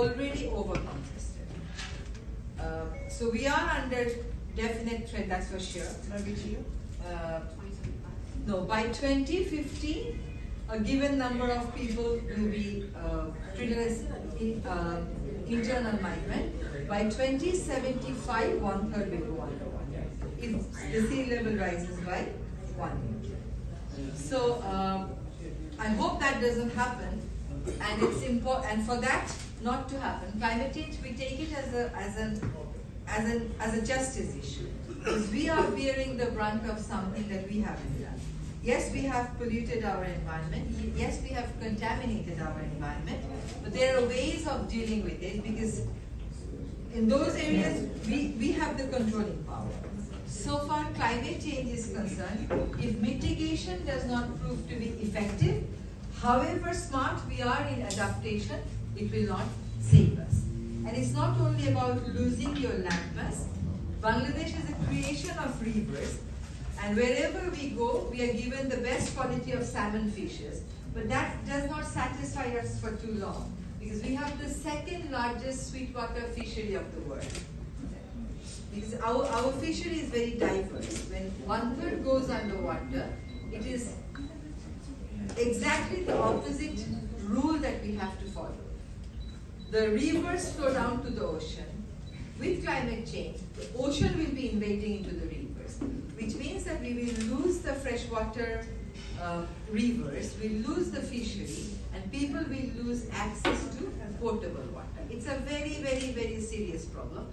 already over-congested. So we are under definite threat, that's for sure. No, by 2050, a given number of people will be treated as internal migrant. By 2075, 1/3 will go underwater if the sea level rises by 1 meter. So I hope that doesn't happen, and it's important. And for that not to happen, climate change, we take it as a justice issue, because we are bearing the brunt of something that we haven't done. Yes, we have polluted our environment. Yes, we have contaminated our environment, but there are ways of dealing with it, because in those areas we have the controlling power. So far, climate change is concerned, if mitigation does not prove to be effective, however smart we are in adaptation, it will not save us. And it's not only about losing your landmass. Bangladesh is a creation of rivers, and wherever we go, we are given the best quality of salmon fishes. But that does not satisfy us for too long, because we have the second largest sweetwater fishery of the world. Because our fishery is very diverse. When 1/3 goes underwater, it is exactly the opposite rule that we have to follow. The rivers flow down to the ocean. With climate change, the ocean will be invading into the rivers, which means that we will lose the freshwater rivers, we'll lose the fishery, and people will lose access to potable water. It's a very, very, very serious problem.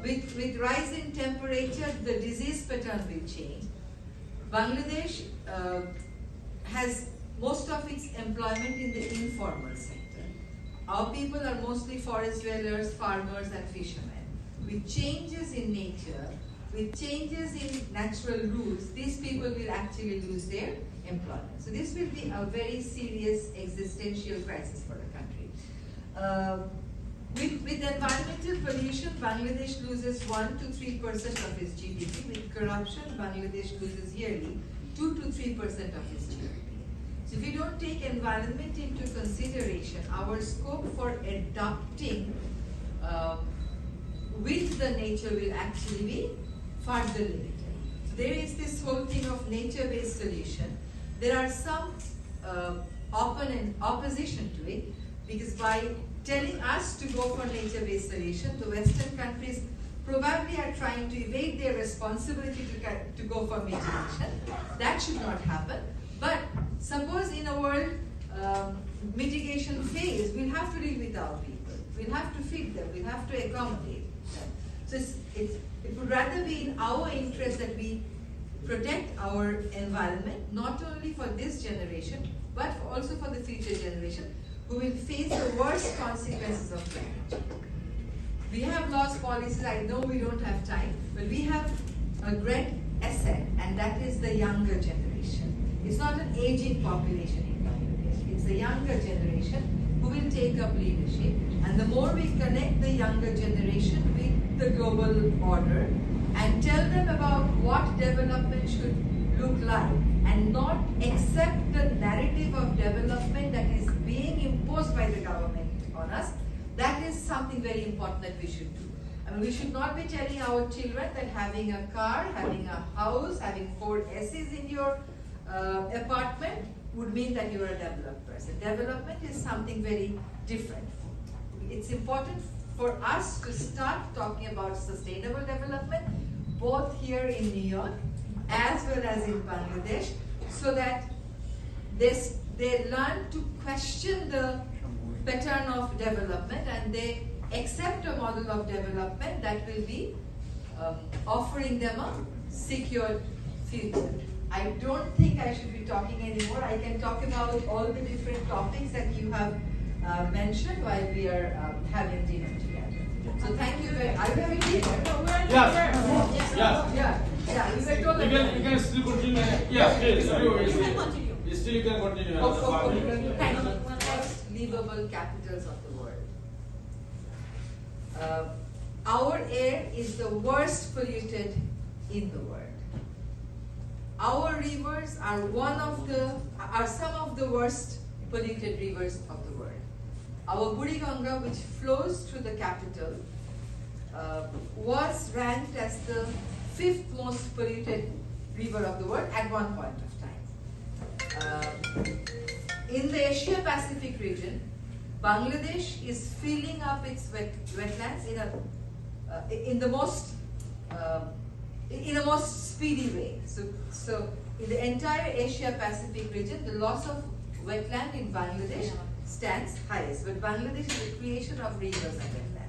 With rise in temperature, the disease pattern will change. Bangladesh has most of its employment in the informal sector. Our people are mostly forest dwellers, farmers, and fishermen. With changes in nature, with changes in natural rules, these people will actually lose their employment. So this will be a very serious existential crisis for the country. With environmental pollution, Bangladesh loses 1 to 3% of its GDP. With corruption, Bangladesh loses yearly 2 to 3% of its GDP. So if you don't take environment into consideration, our scope for adapting with the nature will actually be further limited. So there is this whole thing of nature-based solution. There are some opposition to it, because by telling us to go for nature-based solution, the Western countries probably are trying to evade their responsibility to go for mitigation. That should not happen. But suppose in a world mitigation fails, we'll have to deal with our people. We'll have to feed them. We'll have to accommodate them. So it would rather be in our interest that we protect our environment, not only for this generation, but also for the future generation, who will face the worst consequences of climate change. We have lost policies. I know we don't have time, but we have a great asset, and that is the younger generation. It's not an aging population in Bangladesh. It's the younger generation who will take up leadership. And the more we connect the younger generation with the global order and tell them about what development should look like, and not accept the narrative of development that is being imposed by the government on us, that is something very important that we should do. I mean, we should not be telling our children that having a car, having a house, having 4 ACs in your apartment would mean that you are a developed person. Development is something very different. It's important for us to start talking about sustainable development, both here in New York as well as in Bangladesh, so that they learn to question the pattern of development and they accept a model of development that will be offering them a secure future. I don't think I should be talking anymore. I can talk about all the different topics that you have mentioned while we are having dinner together. So thank you very much. Are you having dinner? No, we're Yeah. Yeah. We were told You can still continue. Yeah, please. You can continue. Still you can continue. Thank you. Most livable capitals of the world. Our air is the worst polluted in the world. Our rivers are some of the worst polluted rivers of the world. our Buriganga, which flows through the capital, was ranked as the 5th most polluted river of the world at one point of time. In the Asia-Pacific region, Bangladesh is filling up its wetlands in the most speedy way. So in the entire Asia-Pacific region, the loss of wetland in Bangladesh stands highest. But Bangladesh is a creation of rivers and wetlands.